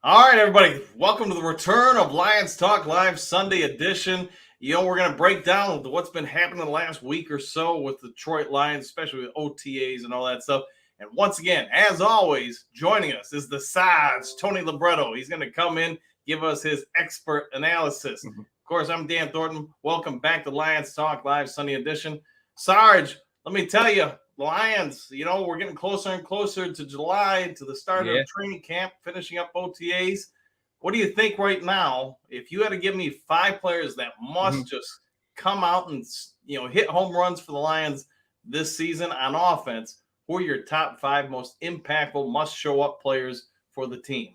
All right, everybody, welcome to the return of Lions Talk Live Sunday edition. We're going to break down what's been happening the last week or so with the Detroit Lions, especially with OTAs and all that stuff. And once again, as always, joining us is the Sarge, Tony Libretto. He's going to come in, give us his expert analysis. Of course, I'm Dan Thornton. Welcome back to Lions Talk Live Sunday edition. Sarge, let me tell you, Lions, we're getting closer and closer to July, to the start of training camp, finishing up OTAs. What do you think right now? If you had to give me 5 players that must just come out and hit home runs for the Lions this season on offense, who are your top 5 most impactful, must show up players for the team?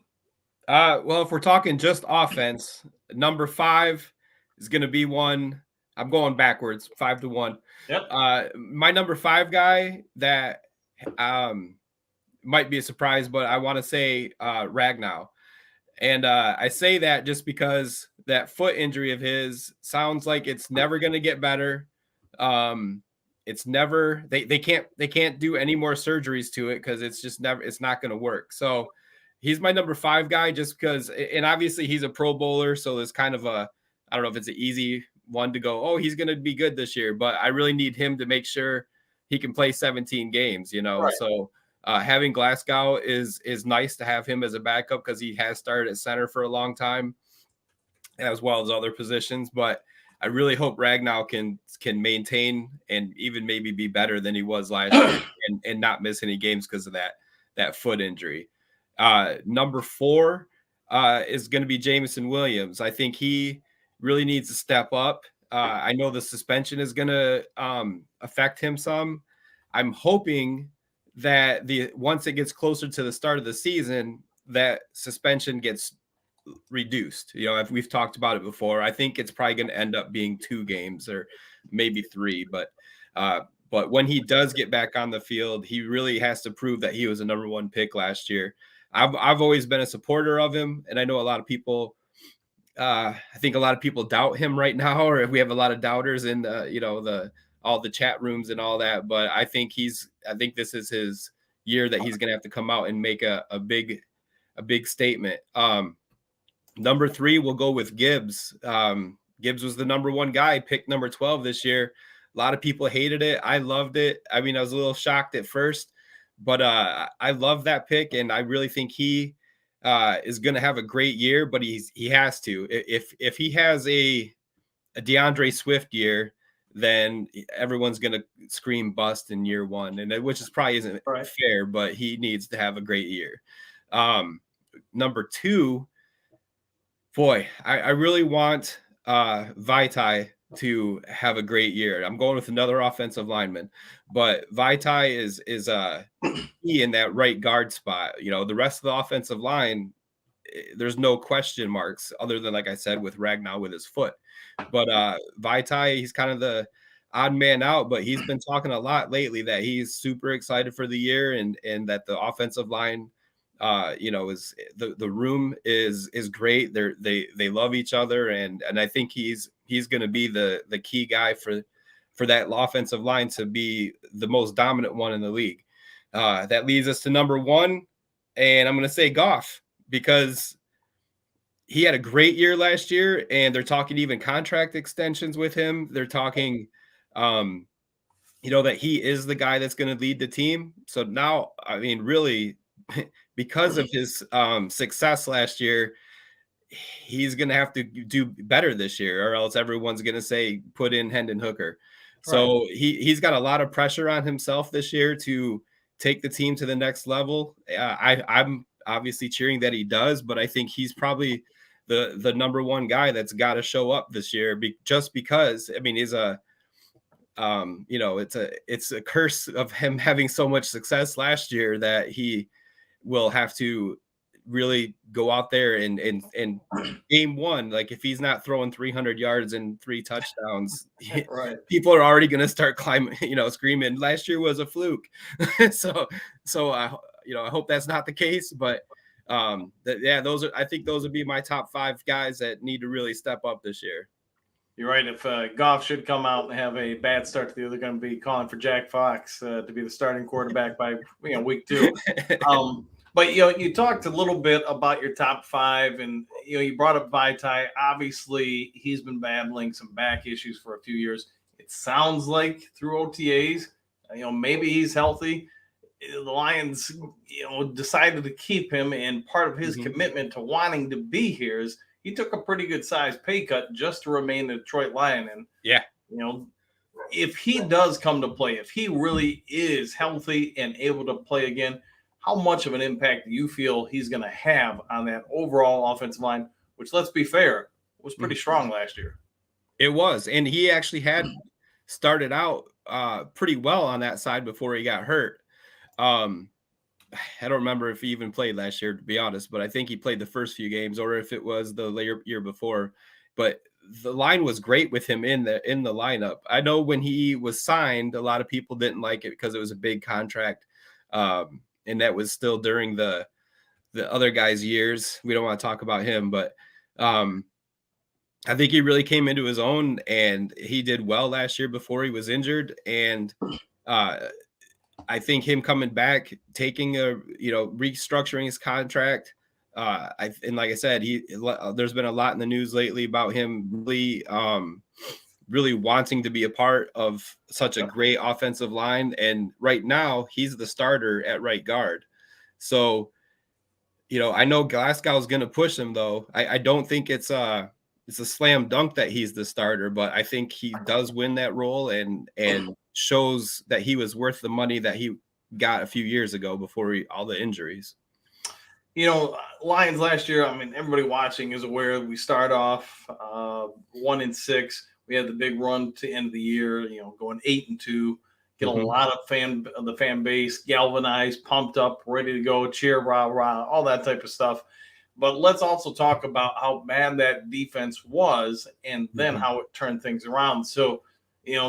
Well, if we're talking just offense, number 5 is going to be one. I'm going backwards, 5-1. Yep. My number 5 guy that might be a surprise, but I want to say Ragnow. And I say that just because that foot injury of his sounds like it's never going to get better. It's never they can't do any more surgeries to it because it's not going to work. So he's my number 5 guy just because, and obviously he's a Pro Bowler, so it's kind of I don't know if it's an easy one to go, oh, he's going to be good this year, but I really need him to make sure he can play 17 games, Right. So having Glasgow is nice to have him as a backup because he has started at center for a long time, as well as other positions. But I really hope Ragnow can maintain and even maybe be better than he was last year and not miss any games because of that foot injury. Number 4 is going to be Jameson Williams. I think he really needs to step up. I know the suspension is going to affect him some. I'm hoping that once it gets closer to the start of the season, that suspension gets reduced. If we've talked about it before, I think it's probably going to end up being 2 games or maybe 3. But when he does get back on the field, he really has to prove that he was a number 1 pick last year. I've always been a supporter of him, and I know a lot of people. I think a lot of people doubt him right now, or we have a lot of doubters in all the chat rooms and all that. But I think this is his year that he's going to have to come out and make a big statement. Number 3, we'll go with Gibbs. Gibbs was the number 1 guy, picked number 12 this year. A lot of people hated it. I loved it. I mean, I was a little shocked at first, but I love that pick, and I really think he is going to have a great year. But he has to. If he has a DeAndre Swift year, then everyone's going to scream bust in year 1, and which is probably isn't fair. But he needs to have a great year. Number 2. Boy, I really want Vaitai to have a great year. I'm going with another offensive lineman, but Vaitai is key in that right guard spot. The rest of the offensive line, there's no question marks other than, like I said, with Ragnow with his foot. But Vaitai, he's kind of the odd man out, but he's been talking a lot lately that he's super excited for the year and that the offensive line is the room is great. They love each other, and I think he's going to be the key guy for that offensive line to be the most dominant one in the league. That leads us to number 1, and I'm going to say Goff, because he had a great year last year, and they're talking even contract extensions with him. They're talking that he is the guy that's going to lead the team. So now, I mean, really, because of his success last year, he's going to have to do better this year, or else everyone's going to say, put in Hendon Hooker. So he's got a lot of pressure on himself this year to take the team to the next level. I'm obviously cheering that he does, but I think he's probably the number 1 guy that's got to show up this year, just because, I mean, he's it's a curse of him having so much success last year that he will have to really go out there and game 1, like if he's not throwing 300 yards and 3 touchdowns, people are already going to start climbing, screaming last year was a fluke. so I hope that's not the case, but I think those would be my top 5 guys that need to really step up this year. You're right. If Goff should come out and have a bad start to the year, they're going to be calling for Jack Fox to be the starting quarterback by week 2. But you talked a little bit about your top five, and you brought up Vaitai. Obviously, he's been battling some back issues for a few years. It sounds like through OTAs, maybe he's healthy. The Lions, decided to keep him, and part of his Mhm. commitment to wanting to be here is he took a pretty good sized pay cut just to remain a Detroit Lion. And Yeah. you know, if he does come to play, if he really is healthy and able to play again, how much of an impact do you feel he's going to have on that overall offensive line, which, let's be fair, was pretty Mhm. strong last year? It was, and he actually had started out pretty well on that side before he got hurt. Um, I don't remember if he even played last year, to be honest, but I think he played the first few games, or if it was the later year before. But the line was great with him in the lineup. I know when he was signed, a lot of people didn't like it because it was a big contract, and that was still during the other guy's years. We don't want to talk about him, but um, I think he really came into his own, and he did well last year before he was injured. And uh, I think him coming back, taking restructuring his contract. And like I said, there's been a lot in the news lately about him really wanting to be a part of such a great offensive line. And right now, he's the starter at right guard. So, I know Glasgow's going to push him, though. I don't think it's a slam dunk that he's the starter, but I think he does win that role and shows that he was worth the money that he got a few years ago before all the injuries. Lions last year, I mean, everybody watching is aware we start off 1-6. We had the big run to end of the year, going 8-2, get a Mhm. lot of the fan base galvanized, pumped up, ready to go, cheer, rah, rah, all that type of stuff. But let's also talk about how bad that defense was and then Mhm. how it turned things around. So,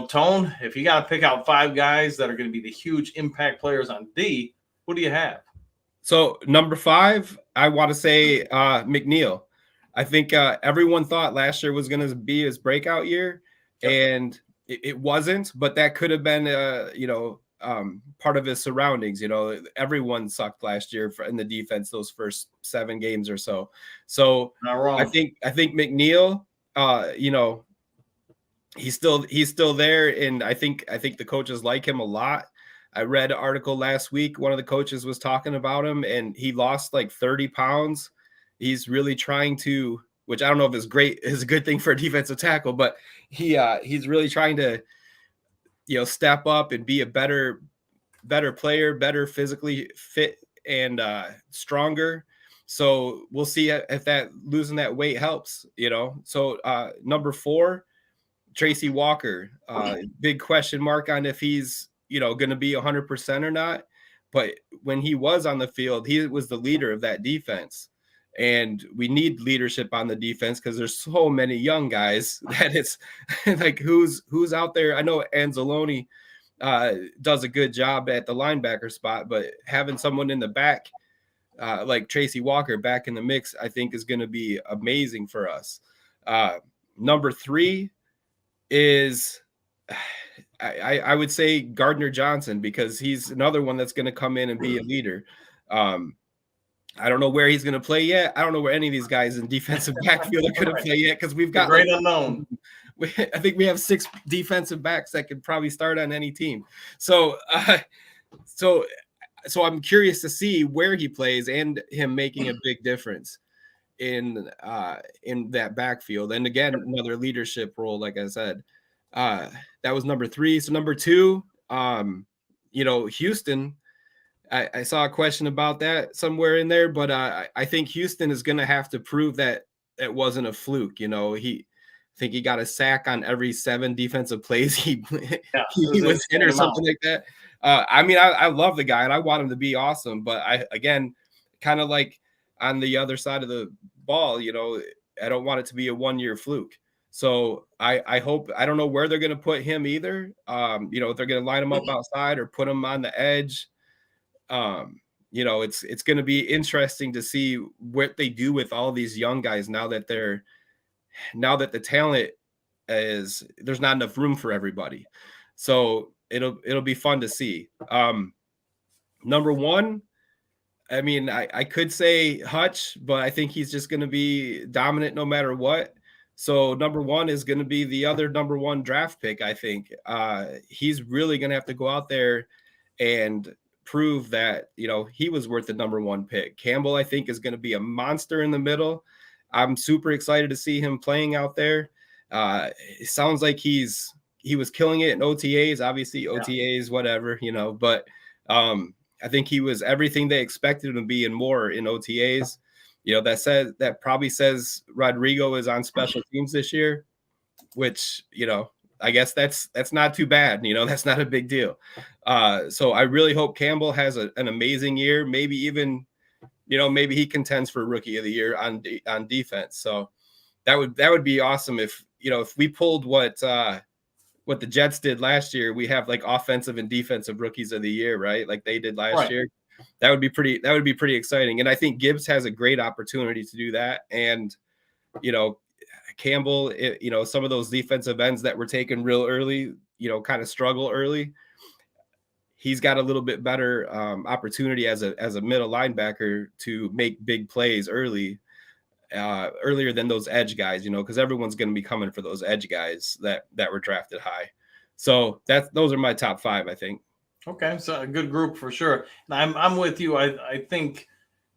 Tone, if you got to pick out five guys that are going to be the huge impact players on D, who do you have? So number 5, I want to say McNeil. I think everyone thought last year was going to be his breakout year, Yep. and it wasn't. But that could have been, part of his surroundings. Everyone sucked last year in the defense those first 7 games or so. So Not I wrong. think I think McNeil, he's still there, and I think the coaches like him a lot. I read an article last week. One of the coaches was talking about him, and he lost like 30 pounds. He's really trying to, which I don't know if is a good thing for a defensive tackle, but he's really trying to step up and be a better player, better physically fit and stronger. So we'll see if that losing that weight helps. So number 4, Tracy Walker, big question mark on if he's going to be 100% or not. But when he was on the field, he was the leader of that defense, and we need leadership on the defense because there's so many young guys that it's like who's out there. I know Anzalone does a good job at the linebacker spot, but having someone in the back like Tracy Walker back in the mix, I think is going to be amazing for us. Number 3 is I would say Gardner Johnson, because he's another one that's going to come in and be a leader. Um, I don't know where he's going to play yet. I don't know where any of these guys in defensive backfield are going to play yet, because we've The got great unknown. I think we have 6 defensive backs that could probably start on any team. So, so I'm curious to see where he plays and him making a big difference in that backfield. And again, another leadership role, like I said. Uh, that was number 3. So number 2, Houston. I saw a question about that somewhere in there, but I think Houston is going to have to prove that it wasn't a fluke. I think he got a sack on every 7 defensive plays he Yeah, it he was an was in insane or amount. something like that. I love the guy and I want him to be awesome, but again, kind of like on the other side of the ball, I don't want it to be a 1-year fluke. So I hope, I don't know where they're going to put him either. If they're going to line him up outside or put him on the edge. It's going to be interesting to see what they do with all these young guys now that the talent there's not enough room for everybody. So it'll be fun to see. Number 1, I mean, I could say Hutch, but I think he's just going to be dominant no matter what. So number one is going to be the other number one draft pick. I think he's really going to have to go out there and prove that he was worth the number one pick. Campbell, I think, is going to be a monster in the middle. I'm super excited to see him playing out there. It sounds like he was killing it in OTAs. Obviously, OTAs, whatever, but I think he was everything they expected him to be and more in OTAs. That probably says Rodrigo is on special teams this year, which, I guess that's not too bad. That's not a big deal. So I really hope Campbell has an amazing year. Maybe even, maybe he contends for Rookie of the Year on defense. So that would be awesome if we pulled what the Jets did last year. We have like offensive and defensive rookies of the year, right? Like they did last year. That would be pretty exciting. And I think Gibbs has a great opportunity to do that. And, Campbell, some of those defensive ends that were taken real early, kind of struggle early. He's got a little bit better opportunity as a middle linebacker to make big plays earlier than those edge guys, because everyone's going to be coming for those edge guys that were drafted high. So those are my top five, I think. Okay, so a good group for sure. And I'm with you. I think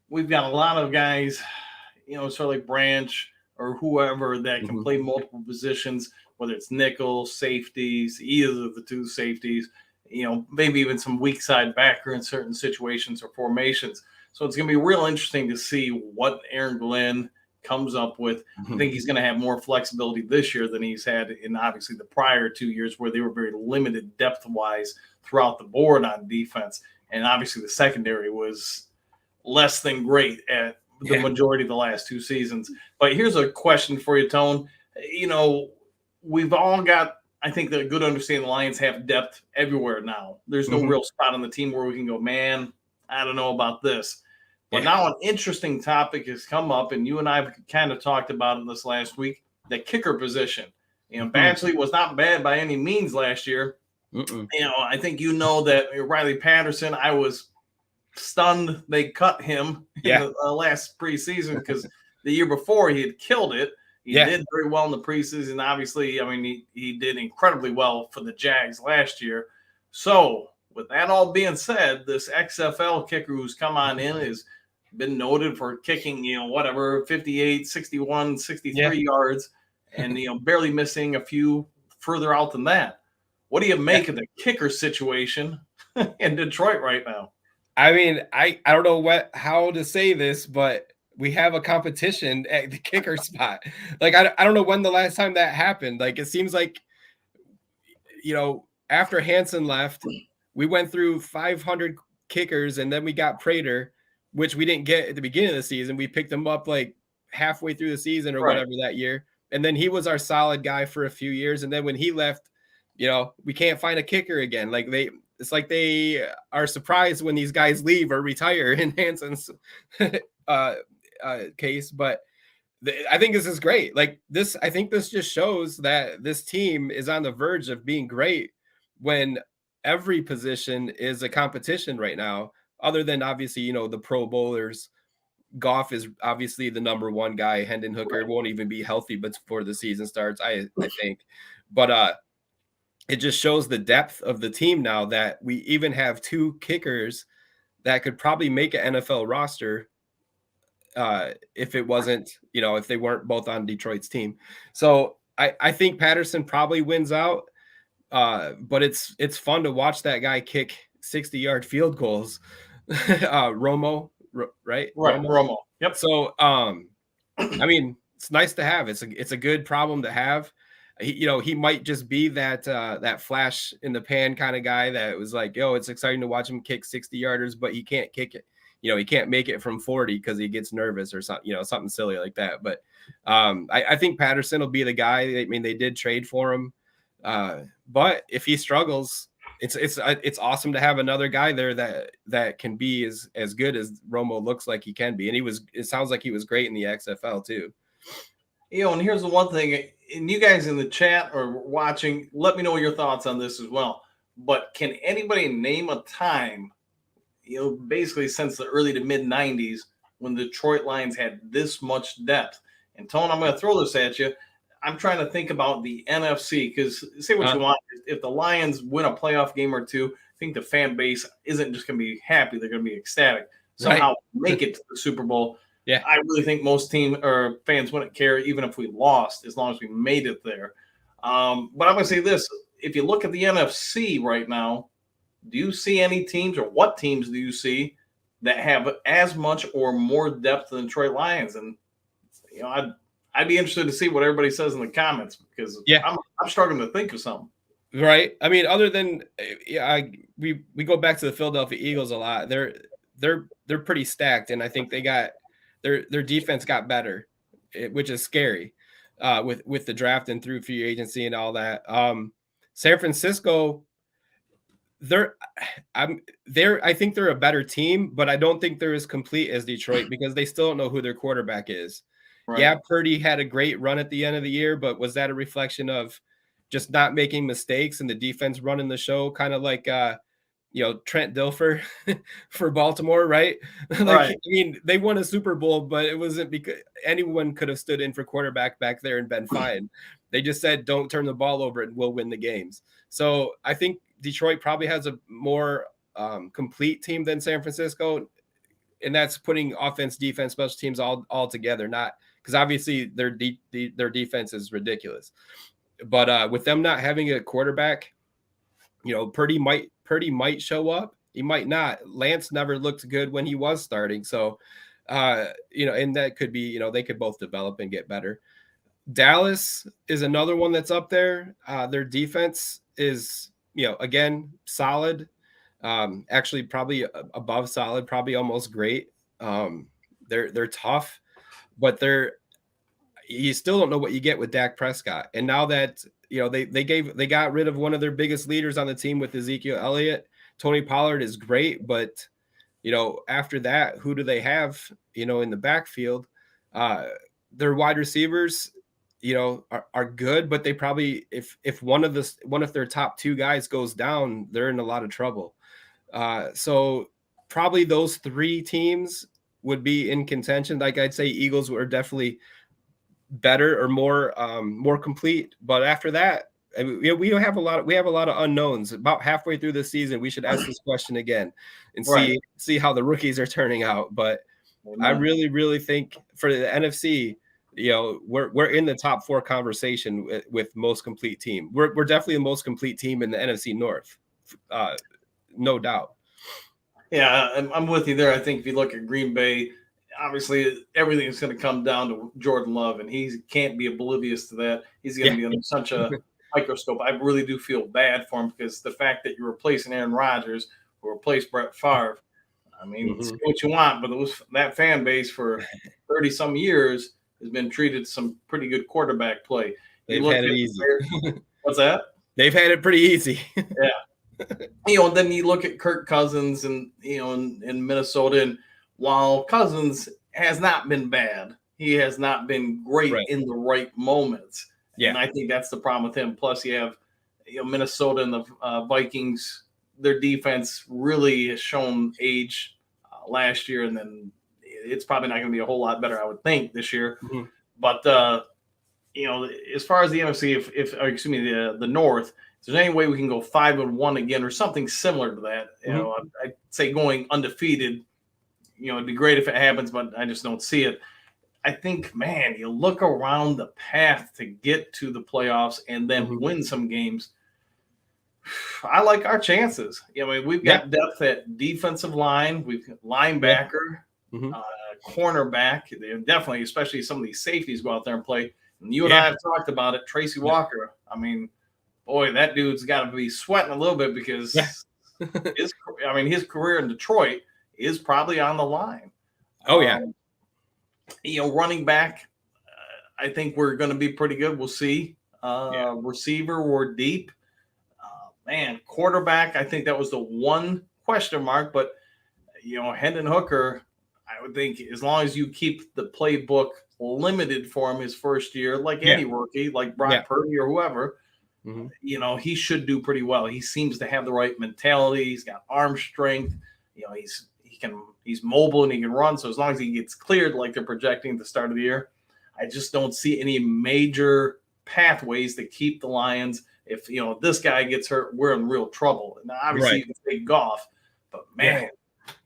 we've got a lot of guys, sort of like Branch or whoever that can play multiple positions, whether it's nickel, safeties, either of the two safeties, maybe even some weak side backer in certain situations or formations. So it's going to be real interesting to see what Aaron Glenn comes up with. I think he's going to have more flexibility this year than he's had in obviously the prior 2 years where they were very limited depth-wise throughout the board on defense. And obviously the secondary was less than great at the majority of the last 2 seasons. But here's a question for you, Tone. We've all got, I think, the good understanding the Lions have depth everywhere now. There's no real spot on the team where we can go, man, I don't know about this. But now an interesting topic has come up, and you and I have kind of talked about it this last week, the kicker position. Badgley was not bad by any means last year. I think that Riley Patterson, I was stunned they cut him in the last preseason because the year before he had killed it. He did very well in the preseason. Obviously, I mean, he did incredibly well for the Jags last year. So with that all being said, this XFL kicker who's come on in has been noted for kicking, 58, 61, 63 yards and, barely missing a few further out than that. What do you make of the kicker situation in Detroit right now? I mean, I don't know how to say this, but we have a competition at the kicker spot. Like, I don't know when the last time that happened. Like, it seems like, after Hansen left, we went through 500 kickers and then we got Prater, which we didn't get at the beginning of the season. We picked him up like halfway through the season or whatever that year. And then he was our solid guy for a few years. And then when he left, we can't find a kicker again. Like it's like they are surprised when these guys leave or retire in Hansen's case. But I think this is great. Like I think this just shows that this team is on the verge of being great when every position is a competition right now, other than obviously, the Pro Bowlers. Goff is obviously the number one guy. Hendon Hooker won't even be healthy before the season starts, I think. But it just shows the depth of the team now that we even have 2 kickers that could probably make an NFL roster if it wasn't, if they weren't both on Detroit's team. So I think Patterson probably wins out, but it's fun to watch that guy kick 60-yard field goals. Romo, right? Romo. Yep. So, I mean, it's nice to have. It's a good problem to have. He might just be that flash in the pan kind of guy that was like, it's exciting to watch him kick 60-yarders, but he can't kick it. He can't make it from 40 because he gets nervous or something, something silly like that. But I think Patterson will be the guy. I mean, they did trade for him, but if he struggles, it's awesome to have another guy there that can be as good as Romo looks like he can be. And it sounds like he was great in the XFL too. And here's the one thing, and you guys in the chat or watching, let me know your thoughts on this as well. But can anybody name a time, basically since the early to mid 90s when the Detroit Lions had this much depth. And Tone, I'm going to throw this at you. I'm trying to think about the NFC because say what you want. If the Lions win a playoff game or two, I think the fan base isn't just going to be happy; they're going to be ecstatic. Somehow make it to the Super Bowl. Yeah, I really think most team or fans wouldn't care even if we lost, as long as we made it there. But I'm going to say this: if you look at the NFC right now, do you see any teams, or what teams do you see that have as much or more depth than Detroit Lions? And I'd be interested to see what everybody says in the comments because I'm struggling to think of something. Right. I mean, other than we go back to the Philadelphia Eagles a lot. They're pretty stacked, and I think they got their defense got better, which is scary with the draft and through free agency and all that. San Francisco, I think they're a better team, but I don't think they're as complete as Detroit because they still don't know who their quarterback is. Right. Yeah, Purdy had a great run at the end of the year, but was that a reflection of just not making mistakes and the defense running the show, kind of like Trent Dilfer for Baltimore, right? Right. I mean, they won a Super Bowl, but it wasn't because anyone could have stood in for quarterback back there and been fine. They just said, don't turn the ball over and we'll win the games. So I think Detroit probably has a more complete team than San Francisco. And that's putting offense, defense, special teams all together, not because obviously their defense is ridiculous. But with them not having a quarterback, Purdy might show up. He might not. Lance never looked good when he was starting. So, and that could be, they could both develop and get better. Dallas is another one that's up there. Their defense is, again, solid. Actually, probably above solid, probably almost great. They're tough, but you still don't know what you get with Dak Prescott. And now that they got rid of one of their biggest leaders on the team with Ezekiel Elliott, Tony Pollard is great, but after that, who do they have? In the backfield, their wide receivers, are good, but they probably if one of their top two guys goes down, they're in a lot of trouble. So probably those three teams would be in contention. Like I'd say Eagles were definitely better or more complete. But after that, we have a lot of unknowns. About halfway through the season, we should ask this question again and see how the rookies are turning out. But I really, really think for the NFC, we're in the top four conversation with most complete team. We're definitely the most complete team in the NFC North. No doubt. Yeah, I'm with you there. I think if you look at Green Bay, obviously everything is going to come down to Jordan Love, and he can't be oblivious to that. He's going to be under such a microscope. I really do feel bad for him because the fact that you're replacing Aaron Rodgers or replace Brett Favre, I mean, say what you want, but that fan base for 30-some years has been treated some pretty good quarterback play. They've had it easy. What's that? They've had it pretty easy. Yeah. Then you look at Kirk Cousins and, in Minnesota, and while Cousins has not been bad, he has not been great in the right moments. Yeah. And I think that's the problem with him. Plus you have, Minnesota and the Vikings, their defense really has shown age last year. And then it's probably not going to be a whole lot better, I would think, this year. Mm-hmm. But, as far as the NFC, the North, if there's any way we can go 5-1 again or something similar to that, I'd say going undefeated, it'd be great if it happens, but I just don't see it. I think, man, you look around the path to get to the playoffs and then win some games. I like our chances. We've got depth at defensive line, we've got linebacker, cornerback. They're definitely, especially some of these safeties go out there and play. And you and I have talked about it. Tracy Walker. I mean, boy, that dude's got to be sweating a little bit because his career in Detroit is probably on the line. Oh, yeah. Running back, I think we're going to be pretty good. We'll see. Receiver, we're deep. Quarterback, I think that was the one question mark. But, Hendon Hooker, I would think as long as you keep the playbook limited for him his first year, like any rookie, like Brock Purdy or whoever, he should do pretty well. He seems to have the right mentality. He's got arm strength. he's mobile and he can run. So as long as he gets cleared, like they're projecting at the start of the year, I just don't see any major pathways to keep the Lions. If this guy gets hurt, we're in real trouble. And obviously, Right. you can say Goff, but man, Yeah.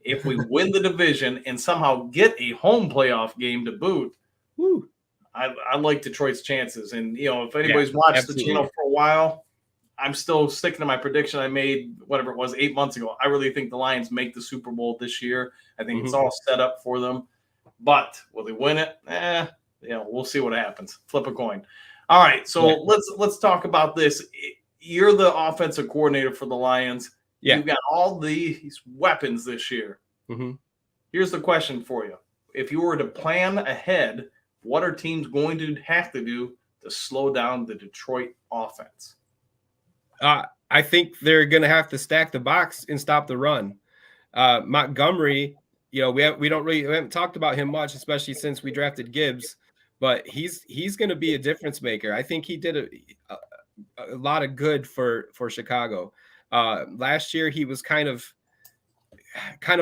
if we win the division and somehow get a home playoff game to boot, Woo. I like Detroit's chances. And if Yeah, anybody's watched the absolutely. channel for a while, I'm still sticking to my prediction I made, whatever it was, 8 months ago. I really think the Lions make the Super Bowl this year. I think it's all set up for them. But will they win it? We'll see what happens. Flip a coin. All right, so let's talk about this. You're the offensive coordinator for the Lions. Yeah. You've got all these weapons this year. Here's the question for you. If you were to plan ahead, what are teams going to have to do to slow down the Detroit offense? I think they're going to have to stack the box and stop the run. Montgomery, we haven't talked about him much, especially since we drafted Gibbs, but he's going to be a difference maker. I think he did a lot of good for Chicago. Last year he was kind of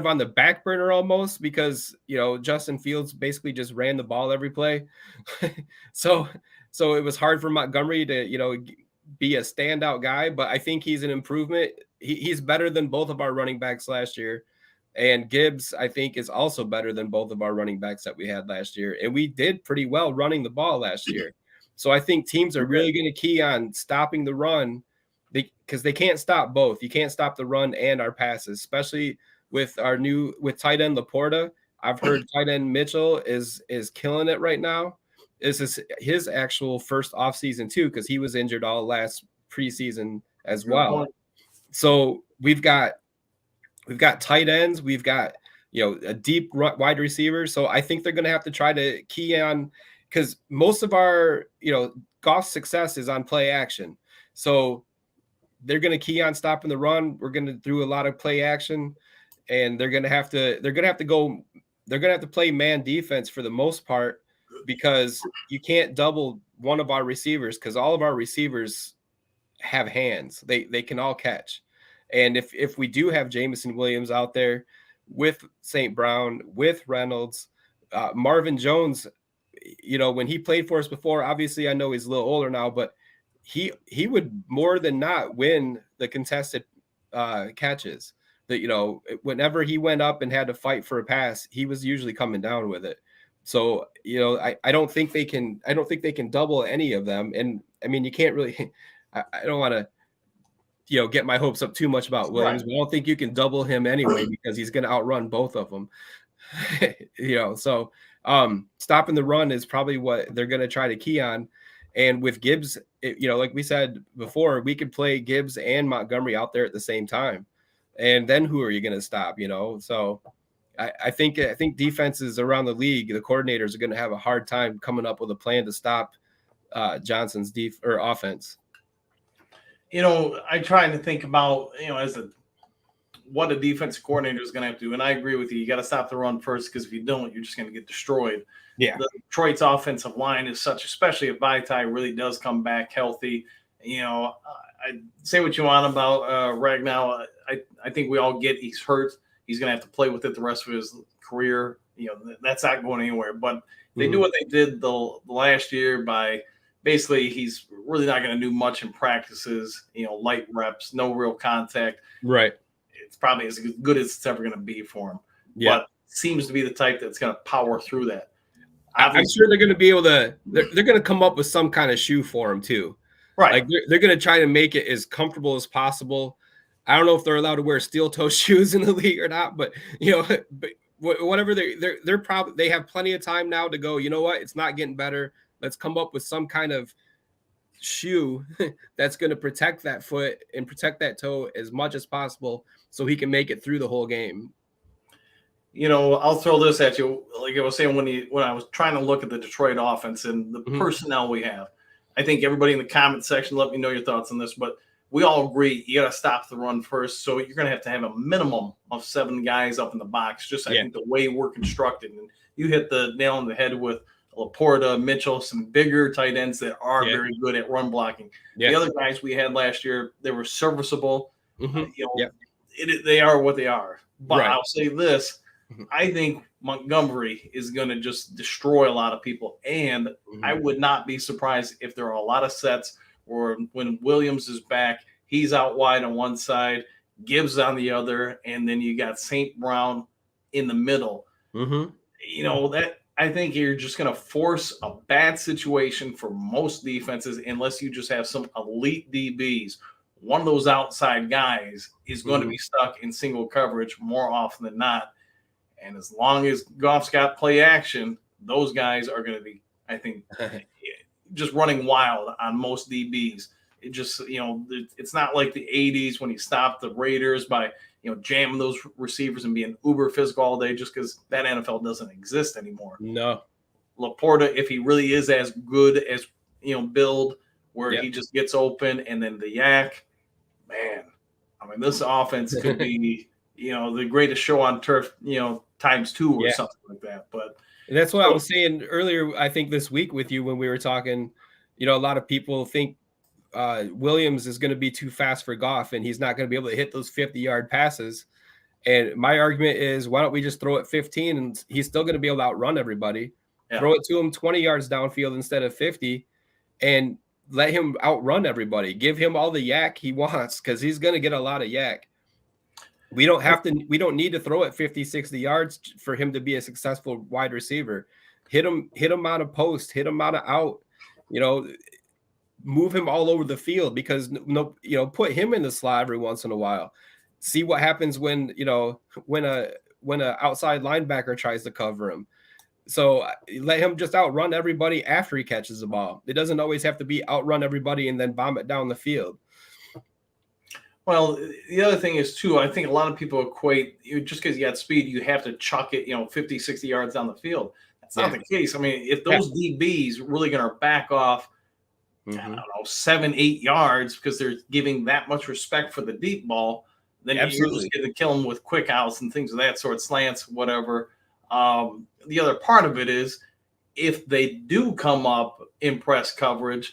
on the back burner almost because Justin Fields basically just ran the ball every play. so it was hard for Montgomery to be a standout guy, but I think he's an improvement. He's better than both of our running backs last year. And Gibbs, I think, is also better than both of our running backs that we had last year. And we did pretty well running the ball last year. So I think teams are really going to key on stopping the run because they can't stop both. You can't stop the run and our passes, especially with tight end Laporta. I've heard tight end Mitchell is killing it right now. This is his actual first offseason too, because he was injured all last preseason as well. So we've got tight ends, we've got a deep wide receiver. So I think they're going to have to try to key on because most of our Goff's success is on play action. So they're going to key on stopping the run. We're going to do a lot of play action, and they're going to have to play man defense for the most part, because you can't double one of our receivers because all of our receivers have hands. They can all catch. And if we do have Jameson Williams out there with St. Brown, with Reynolds, Marvin Jones, when he played for us before, obviously I know he's a little older now, but he would more than not win the contested catches. That whenever he went up and had to fight for a pass, he was usually coming down with it. So, I don't think they can double any of them. And I mean, you can't really, I don't want to, get my hopes up too much about Williams, but I don't think you can double him anyway, because he's going to outrun both of them. So stopping the run is probably what they're going to try to key on. And with Gibbs, like we said before, we could play Gibbs and Montgomery out there at the same time. And then who are you going to stop, So I think defenses around the league, the coordinators are going to have a hard time coming up with a plan to stop Johnson's offense. I try to think about, what a defense coordinator is going to have to do. And I agree with you. You got to stop the run first, because if you don't, you're just going to get destroyed. Yeah. The Detroit's offensive line is such, especially if Vaitai really does come back healthy. I say what you want about Ragnow. I think we all get he's hurt. He's going to have to play with it the rest of his career. That's not going anywhere. But they do what they did the last year by basically he's really not going to do much in practices, light reps, no real contact. Right. It's probably as good as it's ever going to be for him. Yeah. But seems to be the type that's going to power through that. I'm sure they're going to be able to – they're going to come up with some kind of shoe for him too. Right. Like they're going to try to make it as comfortable as possible. I don't know if they're allowed to wear steel toe shoes in the league or not, but but whatever they're probably, they have plenty of time now to go, you know what? It's not getting better. Let's come up with some kind of shoe that's going to protect that foot and protect that toe as much as possible so he can make it through the whole game. I'll throw this at you. Like I was saying, when I was trying to look at the Detroit offense and the personnel we have, I think everybody in the comment section, let me know your thoughts on this, but we all agree you got to stop the run first. So you're going to have a minimum of 7 guys up in the box, just I think the way we're constructed. And you hit the nail on the head with Laporta, Mitchell, some bigger tight ends that are very good at run blocking. The other guys we had last year, they were serviceable. They are what they are. But I'll say this. I think Montgomery is going to just destroy a lot of people. And I would not be surprised if there are a lot of sets where when Williams is back, he's out wide on one side, Gibbs on the other, and then you got St. Brown in the middle. That I think you're just going to force a bad situation for most defenses unless you just have some elite DBs. One of those outside guys is going to be stuck in single coverage more often than not. And as long as Goff's got play action, those guys are going to be, I think, just running wild on most DBs. It just, it's not like the 80s when he stopped the Raiders by, jamming those receivers and being uber physical all day, just because that NFL doesn't exist anymore. No. Laporta, if he really is as good as, build, where he just gets open, and then the yak, man, I mean, this offense could be, the greatest show on turf, times 2 or something like that. But that's what I was saying earlier, I think this week with you when we were talking, a lot of people think Williams is going to be too fast for Goff and he's not going to be able to hit those 50-yard passes. And my argument is, why don't we just throw it 15 and he's still going to be able to outrun everybody. Throw it to him 20 yards downfield instead of 50 and let him outrun everybody. Give him all the yak he wants because he's going to get a lot of yak. We don't need to throw it 50, 60 yards for him to be a successful wide receiver. Hit him out of post, hit him out of out, move him all over the field because put him in the slot every once in a while. See what happens when a outside linebacker tries to cover him. So let him just outrun everybody after he catches the ball. It doesn't always have to be outrun everybody and then bomb it down the field. Well, the other thing is, too, I think a lot of people equate, just because you got speed, you have to chuck it, 50, 60 yards down the field. That's not the case. I mean, if those DBs really going to back off, I don't know, 7, 8 yards because they're giving that much respect for the deep ball, then you're just going to kill them with quick outs and things of that sort, slants, whatever. The other part of it is, if they do come up in press coverage,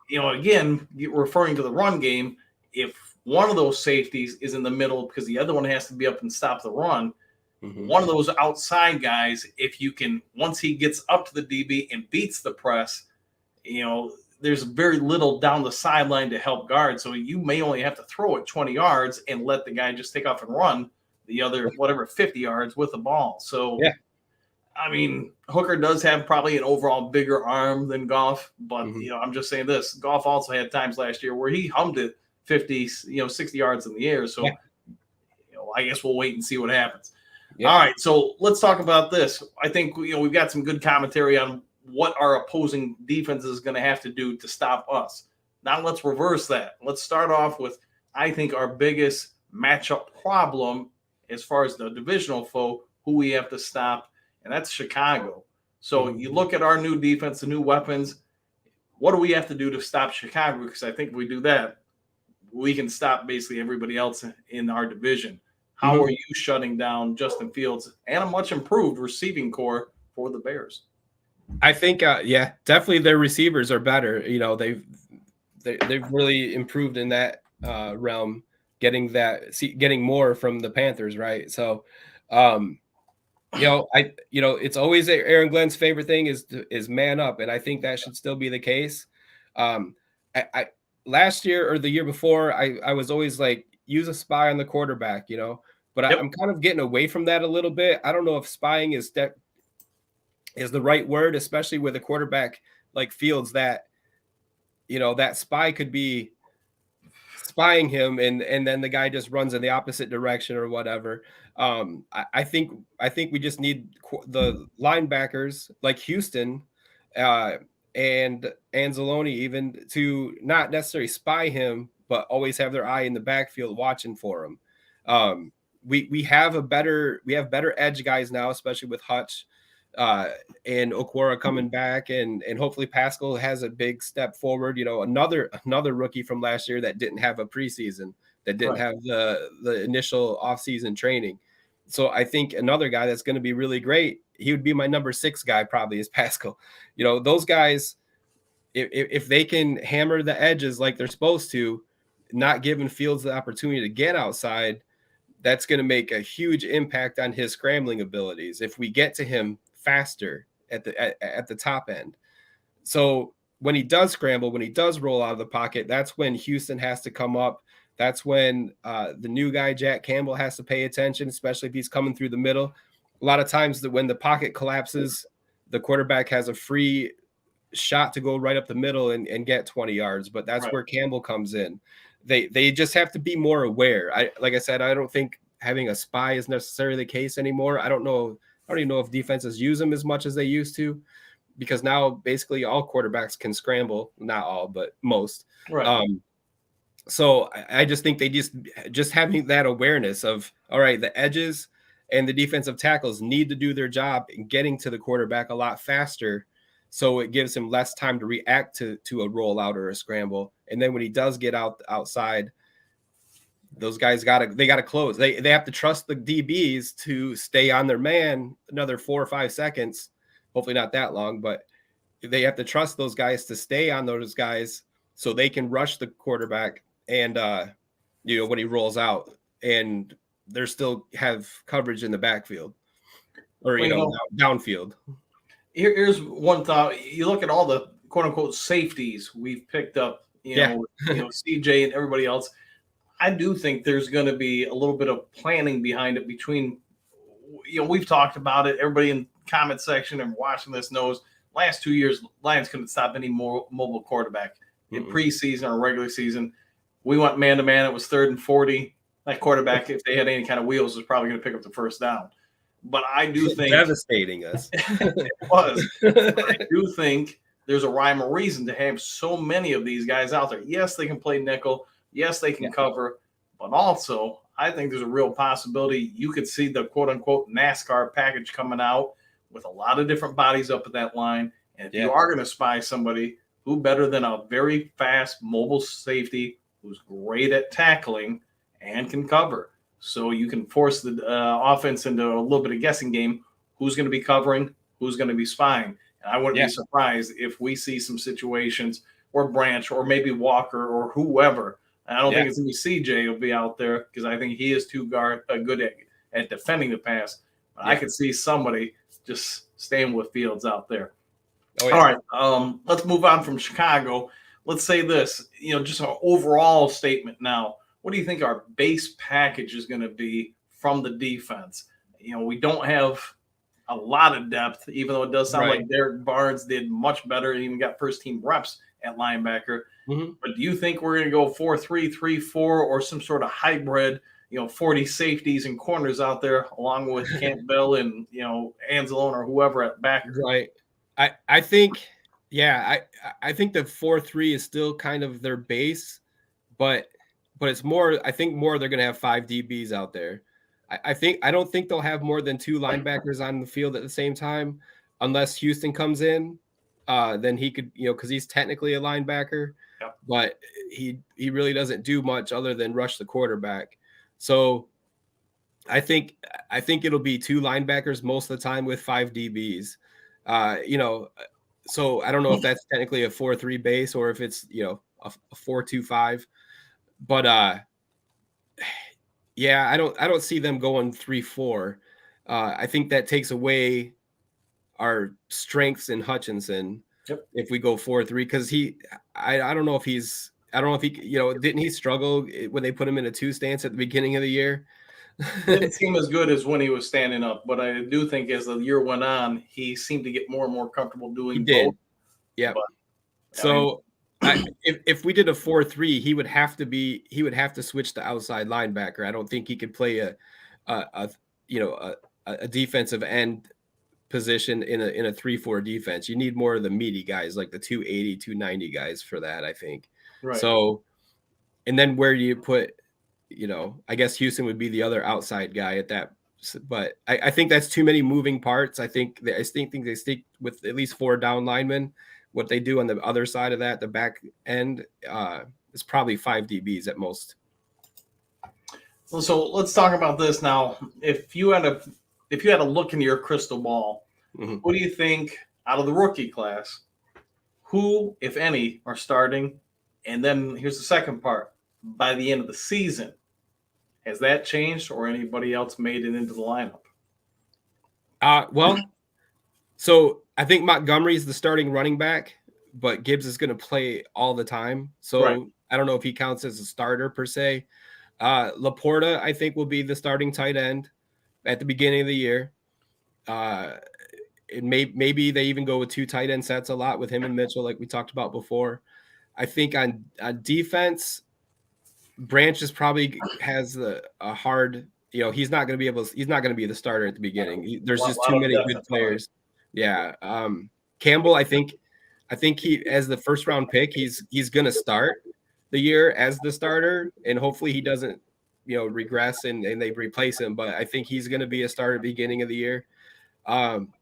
again, referring to the run game, if one of those safeties is in the middle because the other one has to be up and stop the run, one of those outside guys, if you can, once he gets up to the DB and beats the press, there's very little down the sideline to help guard. So you may only have to throw it 20 yards and let the guy just take off and run the other, 50 yards with the ball. So, I mean, Hooker does have probably an overall bigger arm than Goff, but, I'm just saying this. Goff also had times last year where he hummed it 50, 60 yards in the air. So, I guess we'll wait and see what happens. All right. So let's talk about this. I think, we've got some good commentary on what our opposing defense is going to have to do to stop us. Now let's reverse that. Let's start off with, I think, our biggest matchup problem as far as the divisional foe, who we have to stop, and that's Chicago. So you look at our new defense, the new weapons. What do we have to do to stop Chicago? Because I think if we do that, we can stop basically everybody else in our division. How are you shutting down Justin Fields and a much improved receiving core for the Bears? I think, definitely their receivers are better. They've really improved in that realm, getting more from the Panthers, right? So, it's always Aaron Glenn's favorite thing is man up, and I think that should still be the case. I last year or the year before, I was always like, use a spy on the quarterback, but I'm kind of getting away from that a little bit. I don't know if spying is the right word, especially with a quarterback like Fields that, that spy could be spying him and then the guy just runs in the opposite direction or whatever. I think we just need the linebackers like Houston and Anzalone even to not necessarily spy him, but always have their eye in the backfield watching for him. We have better edge guys now, especially with Hutch and Okwara coming back, and hopefully Pascal has a big step forward. Another rookie from last year that didn't have a preseason, that didn't have the initial offseason training. So I think another guy that's going to be really great, he would be my number 6 guy probably, is Pascal. Those guys, if they can hammer the edges like they're supposed to, not giving Fields the opportunity to get outside, that's going to make a huge impact on his scrambling abilities if we get to him faster at the top end. So when he does scramble, when he does roll out of the pocket, that's when Houston has to come up. That's when the new guy, Jack Campbell, has to pay attention, especially if he's coming through the middle. A lot of times that when the pocket collapses, the quarterback has a free shot to go right up the middle and get 20 yards, but that's Right. where Campbell comes in. They just have to be more aware. Like I said, I don't think having a spy is necessarily the case anymore. I don't even know if defenses use them as much as they used to, because now basically all quarterbacks can scramble. Not all, but most. Right. So I just think they just having that awareness of, all right, the edges and the defensive tackles need to do their job in getting to the quarterback a lot faster, so it gives him less time to react to a rollout or a scramble. And then when he does get outside, those guys gotta close. They have to trust the DBs to stay on their man another 4 or 5 seconds. Hopefully not that long, but they have to trust those guys to stay on those guys so they can rush the quarterback and when he rolls out, and they still have coverage in the backfield or downfield. Here's one thought. You look at all the quote unquote safeties we've picked up, CJ and everybody else. I do think there's going to be a little bit of planning behind it between, we've talked about it. Everybody in the comment section and watching this knows last 2 years, Lions couldn't stop any more mobile quarterback in preseason or regular season. We went man to man. It was 3rd and 40. That quarterback, if they had any kind of wheels, was probably going to pick up the first down. But I do think devastating us. It was. I do think there's a rhyme or reason to have so many of these guys out there. Yes, they can play nickel. Yes, they can cover. But also, I think there's a real possibility you could see the quote-unquote NASCAR package coming out with a lot of different bodies up at that line. And if you are going to spy somebody, who better than a very fast mobile safety who's great at tackling and can cover? So you can force the offense into a little bit of guessing game. Who's going to be covering? Who's going to be spying? And I wouldn't be surprised if we see some situations where Branch or maybe Walker or whoever. And I don't think it's going to be CJ will be out there because I think he is too good at defending the pass. But I could see somebody just staying with Fields out there. Oh, yeah. All right, let's move on from Chicago. Let's say this, just an overall statement now. What do you think our base package is going to be from the defense? We don't have a lot of depth, even though it does sound like Derek Barnes did much better and even got first-team reps at linebacker. But do you think we're going to go 4-3, 3-4, or some sort of hybrid, 40 safeties and corners out there along with Campbell and, Anzalone or whoever at backer? Right. I think I think the 4-3 is still kind of their base, but it's more. I think more they're going to have 5 DBs out there. I don't think they'll have more than 2 linebackers on the field at the same time, unless Houston comes in. Then he could, because he's technically a linebacker, but he really doesn't do much other than rush the quarterback. So I think it'll be 2 linebackers most of the time with 5 DBs. So I don't know if that's technically a 4-3 base or if it's a 4-2-5, but I don't see them going 3-4. I think that takes away our strengths in Hutchinson if we go 4-3, because I don't know if he didn't he struggle when they put him in a 2 stance at the beginning of the year? Didn't seem as good as when he was standing up, but I do think as the year went on, he seemed to get more and more comfortable doing both. Yeah. So if we did a 4-3, he would have to switch to outside linebacker. I don't think he could play a defensive end position in a 3-4 defense. You need more of the meaty guys, like the 280, 290 guys for that, I think. Right. So, and then where do you put, I guess Houston would be the other outside guy at that, but I think that's too many moving parts. I think they stick with at least 4 down linemen. What they do on the other side of that, the back end, is probably 5 DBs at most. So let's talk about this now. If you had to look into your crystal ball, who do you think out of the rookie class, who, if any, are starting? And then here's the second part. By the end of the season, Has that changed, or anybody else made it into the lineup? Well, so I think Montgomery is the starting running back, but Gibbs is going to play all the time. Right. So I don't know if he counts as a starter per se. Laporta, I think, will be the starting tight end at the beginning of the year. Maybe they even go with 2 tight end sets a lot with him and Mitchell, like we talked about before. I think on defense, Branch is probably has a hard, he's not going to be the starter at the beginning. There's just Lot too of many depth good at front. players. Yeah. Campbell, I think he, as the first round pick, he's going to start the year as the starter, and hopefully he doesn't, regress and they replace him. But I think he's going to be a starter at the beginning of the year.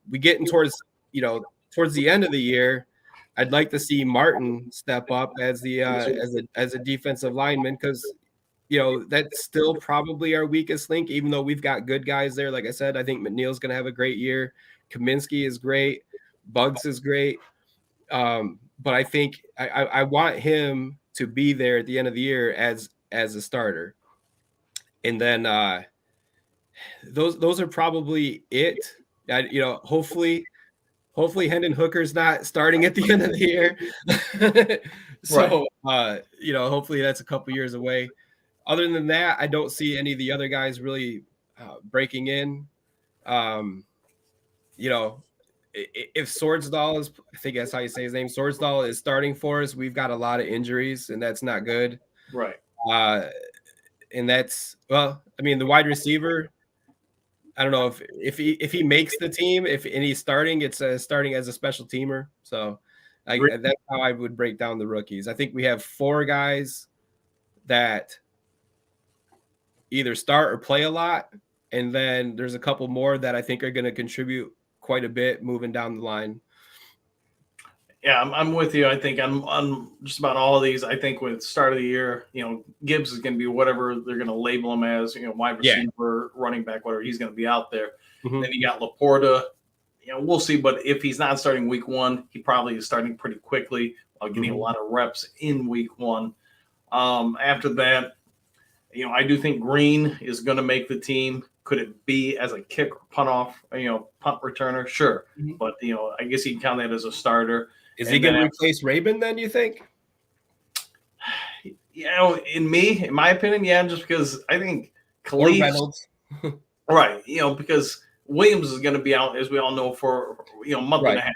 We getting towards the end of the year. I'd like to see Martin step up as the as a defensive lineman, because that's still probably our weakest link, even though we've got good guys there. Like I said, I think McNeil's going to have a great year. Kaminsky is great. Bugs is great. But I think I want him to be there at the end of the year as a starter. And then those are probably it. Hopefully Hendon Hooker's not starting at the end of the year. So, hopefully that's a couple years away. Other than that, I don't see any of the other guys really breaking in. If Swordsdal is, I think that's how you say his name, Swordsdal is starting for us, we've got a lot of injuries, and that's not good. Right. And that's, well, I mean, the wide receiver, I don't know if he makes the team, and he's starting, it's starting as a special teamer. So that's how I would break down the rookies. I think we have 4 guys that either start or play a lot, and then there's a couple more that I think are going to contribute quite a bit moving down the line. Yeah, I'm with you. I think on just about all of these. I think with start of the year, Gibbs is going to be whatever they're going to label him as, wide receiver, running back, whatever. He's going to be out there. Mm-hmm. Then you got Laporta. We'll see. But if he's not starting week 1, he probably is starting pretty quickly while getting a lot of reps in week 1. After that, I do think Green is going to make the team. Could it be as a kick or punt off, punt returner? Sure. Mm-hmm. But, I guess you can count that as a starter. Is he going to replace Rabin then, you think? In my opinion, yeah, just because I think Khalif, Reynolds. Right, because Williams is going to be out, as we all know, for a month and a half.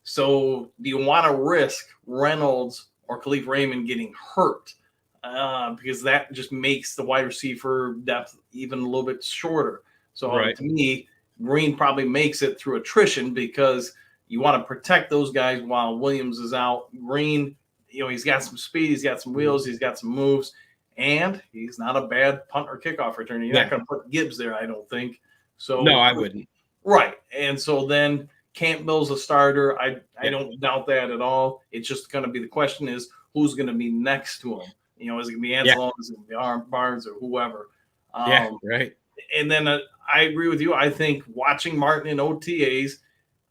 So do you want to risk Reynolds or Khalif Raymond getting hurt? Because that just makes the wide receiver depth even a little bit shorter. So to me, Green probably makes it through attrition, because you want to protect those guys while Williams is out. Green, he's got some speed, he's got some wheels, he's got some moves, and he's not a bad punt or kickoff returner. You're not going to put Gibbs there, I don't think. So no, I wouldn't. Right. And so then Campbell's a starter. I don't doubt that at all. It's just going to be, the question is, who's going to be next to him? Is it going to be Anzalone? Is it going to be Barnes or whoever? Right. And then I agree with you. I think watching Martin in OTAs,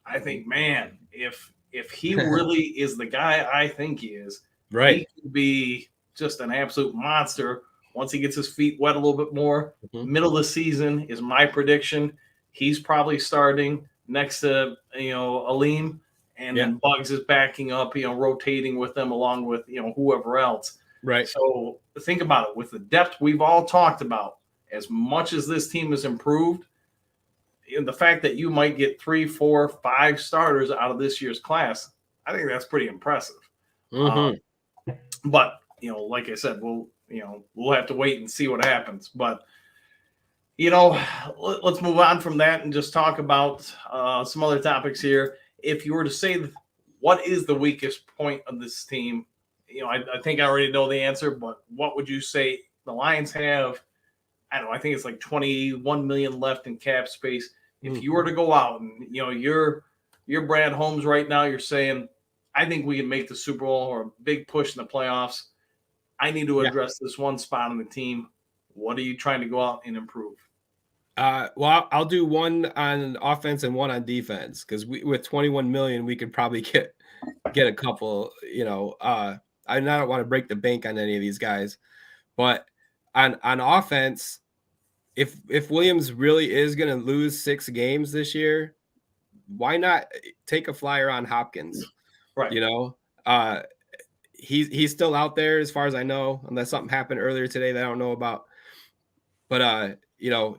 I think, man, if he really is the guy I think he is, he could be just an absolute monster once he gets his feet wet a little bit more. Mm-hmm. Middle of the season is my prediction. He's probably starting next to Aleem, and then Bugs is backing up, rotating with them along with whoever else. Right. So think about it. With the depth we've all talked about, as much as this team has improved, and the fact that you might get 3, 4, 5 starters out of this year's class, I think that's pretty impressive. Mm-hmm. But like I said, we'll have to wait and see what happens. But let's move on from that and just talk about some other topics here. If you were to say what is the weakest point of this team, I think I already know the answer, but what would you say the Lions have? I don't know. I think it's like 21 million left in cap space. If you were to go out and you're Brad Holmes right now, you're saying, I think we can make the Super Bowl or a big push in the playoffs. I need to address this one spot on the team. What are you trying to go out and improve? Well, I'll do one on offense and one on defense, because with 21 million, we could probably get a couple. I don't want to break the bank on any of these guys, but on offense, if Williams really is going to lose 6 games this year, why not take a flyer on Hopkins? Right. You know, he's still out there as far as I know, unless something happened earlier today that I don't know about. But you know,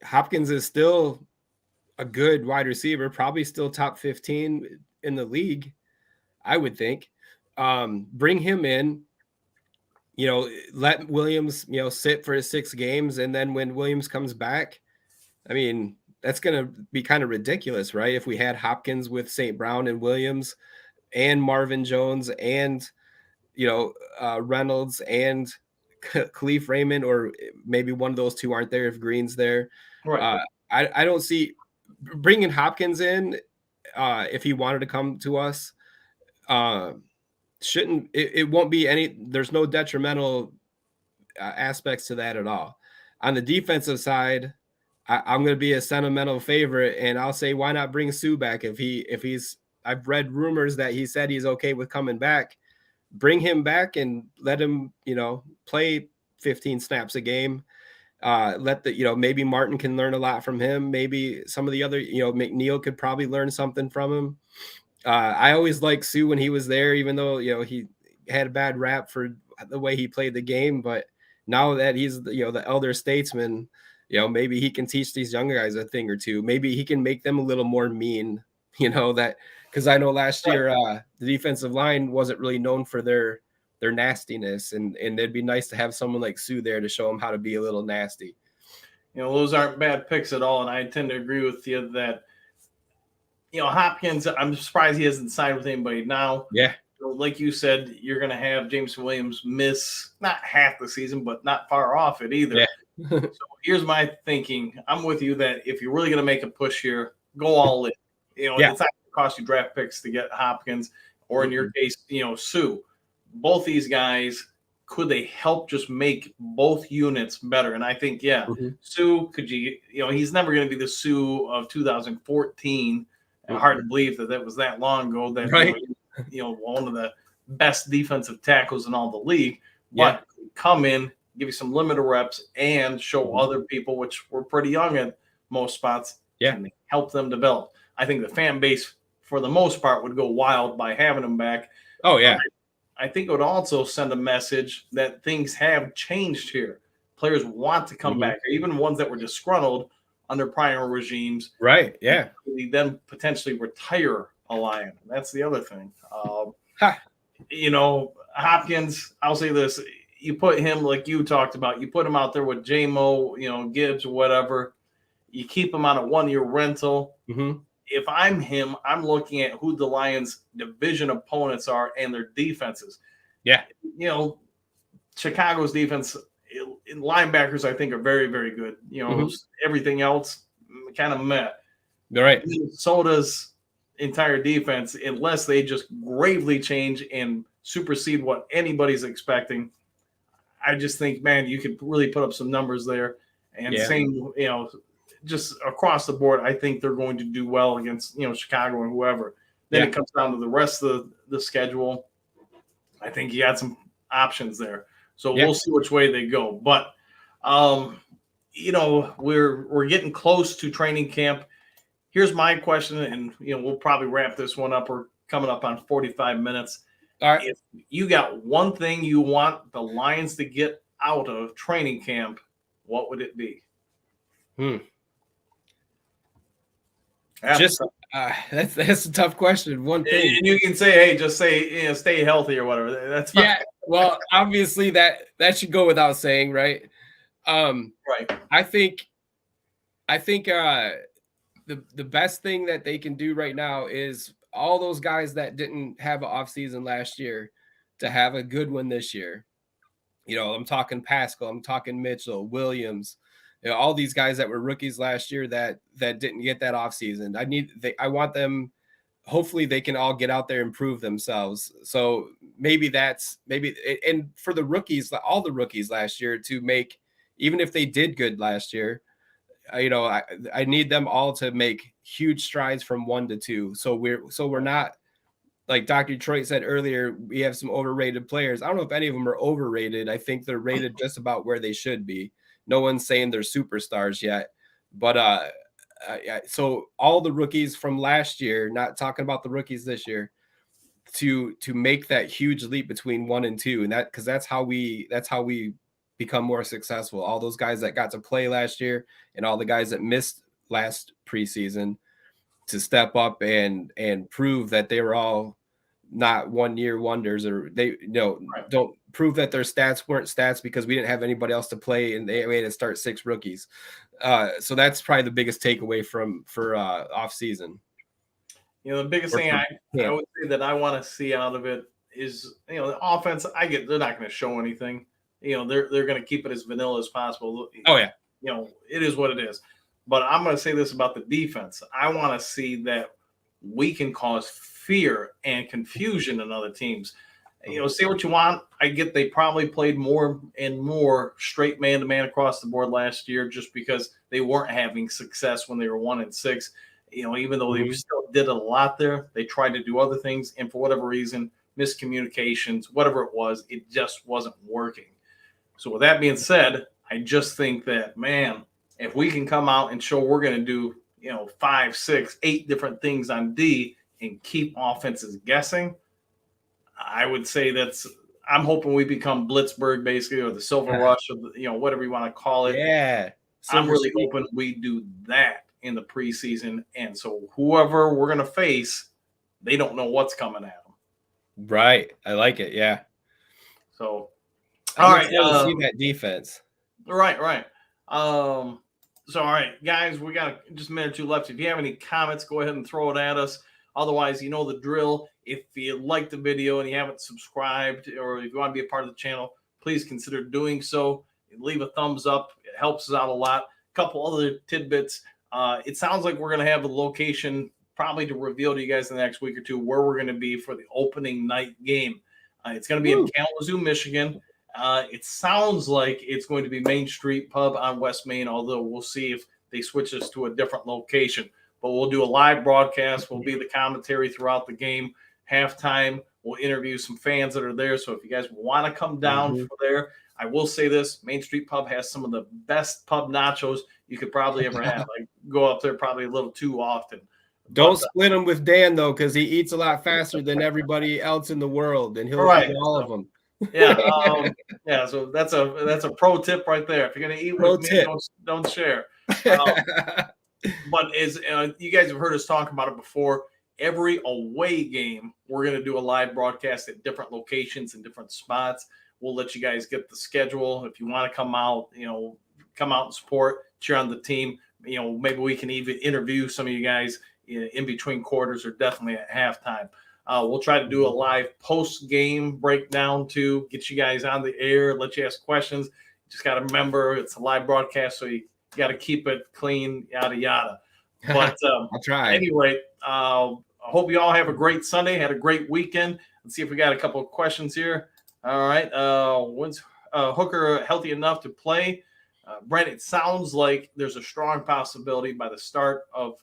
Hopkins is still a good wide receiver, probably still top 15 in the league, I would think. Bring him in, you know, let Williams, you know, sit for his 6 games, and then when Williams comes back, I mean, that's going to be kind of ridiculous, right? If we had Hopkins with St. Brown and Williams and Marvin Jones and, you know, Reynolds and Khalif Raymond, or maybe one of those two aren't there if Green's there. Right. I don't see bringing Hopkins in if he wanted to come to us. Shouldn't it won't be any, there's no detrimental aspects to that at all. On the defensive side, I'm going to be a sentimental favorite, and I'll say, why not bring Sue back if he's, I've read rumors that he said he's okay with coming back. Bring him back and let him, you know, play 15 snaps a game. Let the, you know, maybe Martin can learn a lot from him. Maybe some of the other, you know, McNeil could probably learn something from him. I always liked Sue when he was there, even though, you know, he had a bad rap for the way he played the game. But now that he's, you know, the elder statesman, you know, maybe he can teach these younger guys a thing or two. Maybe he can make them a little more mean, you know, that, because I know last year the defensive line wasn't really known for their nastiness, and it'd be nice to have someone like Sue there to show them how to be a little nasty. You know, those aren't bad picks at all, and I tend to agree with you that, you know, Hopkins, I'm surprised he hasn't signed with anybody now. Yeah. Like you said, you're going to have James Williams miss not half the season, but not far off it either. Yeah. So here's my thinking. I'm with you that if you're really going to make a push here, go all in. You know, it's not going to cost you draft picks to get Hopkins, or in your case, you know, Sue. Both these guys, could they help just make both units better? And I think, Sue, you know, he's never going to be the Sue of 2014. Hard to believe that was that long ago. That you know, one of the best defensive tackles in all the league. But come in, give you some limited reps, and show other people, which we're pretty young at most spots, and help them develop. I think the fan base, for the most part, would go wild by having him back. Oh yeah. I think it would also send a message that things have changed here. Players want to come back, even ones that were disgruntled under prior regimes. Right. Yeah. Then potentially retire a Lion. That's the other thing. You know, Hopkins, I'll say this. You put him, like you talked about, you put him out there with J-Mo, you know, Gibbs or whatever. You keep him on a 1-year rental. If I'm him, I'm looking at who the Lions' division opponents are and their defenses. Yeah. You know, Chicago's defense in linebackers, I think, are very, very good. You know, everything else kind of met. All right. Minnesota's entire defense, unless they just gravely change and supersede what anybody's expecting, I just think, man, you could really put up some numbers there. And same, you know, just across the board, I think they're going to do well against, you know, Chicago and whoever. Then it comes down to the rest of the schedule. I think you got some options there. So we'll see which way they go. But, you know, we're getting close to training camp. Here's my question, and, you know, we'll probably wrap this one up. We're coming up on 45 minutes. All right. If you got one thing you want the Lions to get out of training camp, what would it be? That's a tough question. One thing, and you can say, hey, just say, you know, stay healthy or whatever. That's fine. Yeah. Well, obviously that should go without saying, right? Right. I think the best thing that they can do right now is all those guys that didn't have an offseason last year to have a good one this year. You know, I'm talking Pascal, I'm talking Mitchell, Williams, you know, all these guys that were rookies last year that didn't get that offseason. I want them, hopefully they can all get out there and prove themselves. So maybe and for the rookies, all the rookies last year, to make, even if they did good last year, you know, I need them all to make huge strides from 1 to 2. So we're not like Dr. Detroit said earlier, we have some overrated players. I don't know if any of them are overrated. I think they're rated just about where they should be. No one's saying they're superstars yet, but so all the rookies from last year, not talking about the rookies this year, to make that huge leap between 1 and 2, and that's how we become more successful. All those guys that got to play last year and all the guys that missed last preseason to step up and prove that they were all not 1 year wonders, or they don't prove that their stats weren't stats because we didn't have anybody else to play and they had to start 6 rookies. So that's probably the biggest takeaway for off season. The biggest thing I would say that I want to see out of it is, the offense. They're not going to show anything. They're going to keep it as vanilla as possible. Oh yeah. It is what it is. But I'm going to say this about the defense. I want to see that we can cause fear and confusion in other teams. Say what you want. I get they probably played more and more straight man-to-man across the board last year just because they weren't having success when they were 1 and 6. Even though they still did a lot there, they tried to do other things. And for whatever reason, miscommunications, whatever it was, it just wasn't working. So with that being said, I just think that, man, if we can come out and show we're going to do, 5, 6, 8 different things on D and keep offenses guessing, I would say I'm hoping we become Blitzburg basically, or the Silver Rush, or whatever you want to call it. Yeah. I'm really hoping we do that in the preseason. And so whoever we're going to face, they don't know what's coming at them. Right. I like it. Yeah. So, all right. See that defense. Right. So, all right, guys, we got just a minute or two left. If you have any comments, go ahead and throw it at us. Otherwise, you know the drill. If you like the video and you haven't subscribed, or if you want to be a part of the channel, please consider doing so. Leave a thumbs up. It helps us out a lot. A couple other tidbits. It sounds like we're going to have a location probably to reveal to you guys in the next week or two where we're going to be for the opening night game. It's going to be in Kalamazoo, Michigan. It sounds like it's going to be Main Street Pub on West Main, although we'll see if they switch us to a different location. But we'll do a live broadcast. We'll be the commentary throughout the game. Halftime, we'll interview some fans that are there. So if you guys want to come down for there, I will say this, Main Street Pub has some of the best pub nachos you could probably ever have. I go up there probably a little too often. Don't split them with Dan, though, because he eats a lot faster than everybody else in the world, and he'll eat all of them. Yeah. So that's a pro tip right there. If you're gonna eat with me, don't share. But as you guys have heard us talk about it before, every away game we're gonna do a live broadcast at different locations and different spots. We'll let you guys get the schedule. If you want to come out, come out and support, cheer on the team. Maybe we can even interview some of you guys in between quarters or definitely at halftime. We'll try to do a live post-game breakdown to get you guys on the air, let you ask questions. Just got to remember it's a live broadcast, so you got to keep it clean, yada, yada. But I'll try. Anyway, I hope you all have a great Sunday, had a great weekend. Let's see if we got a couple of questions here. All right. When's Hooker healthy enough to play? Brent, it sounds like there's a strong possibility by the start of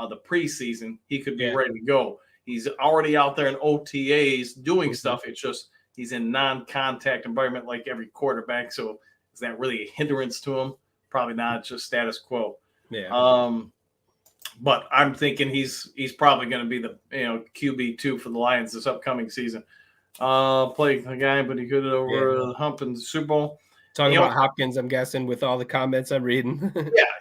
the preseason, he could be ready to go. He's already out there in OTAs doing stuff. It's just he's in non-contact environment like every quarterback. So is that really a hindrance to him? Probably not. It's just status quo. Yeah. But I'm thinking he's probably going to be the QB2 for the Lions this upcoming season. Playing a guy, but he could over the hump in the Super Bowl. Talking about Hopkins, I'm guessing, with all the comments I'm reading.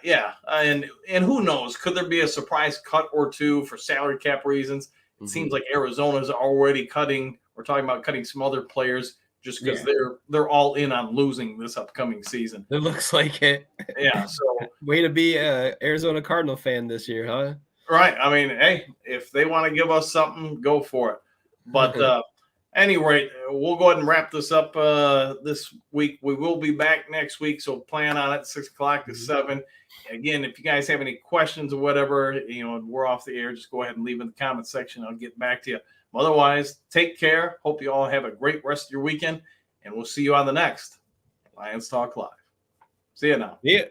Yeah. And who knows? Could there be a surprise cut or two for salary cap reasons? It seems like Arizona's already cutting. We're talking about cutting some other players just because they're all in on losing this upcoming season. It looks like it. Yeah. So way to be a Arizona Cardinal fan this year, huh? Right. I mean, hey, if they want to give us something, go for it. But anyway, we'll go ahead and wrap this up this week. We will be back next week, so plan on it 6 o'clock to 7. Again, if you guys have any questions or whatever, we're off the air, just go ahead and leave in the comment section. I'll get back to you. Otherwise, take care. Hope you all have a great rest of your weekend, and we'll see you on the next Lions Talk Live. See you now. Yeah.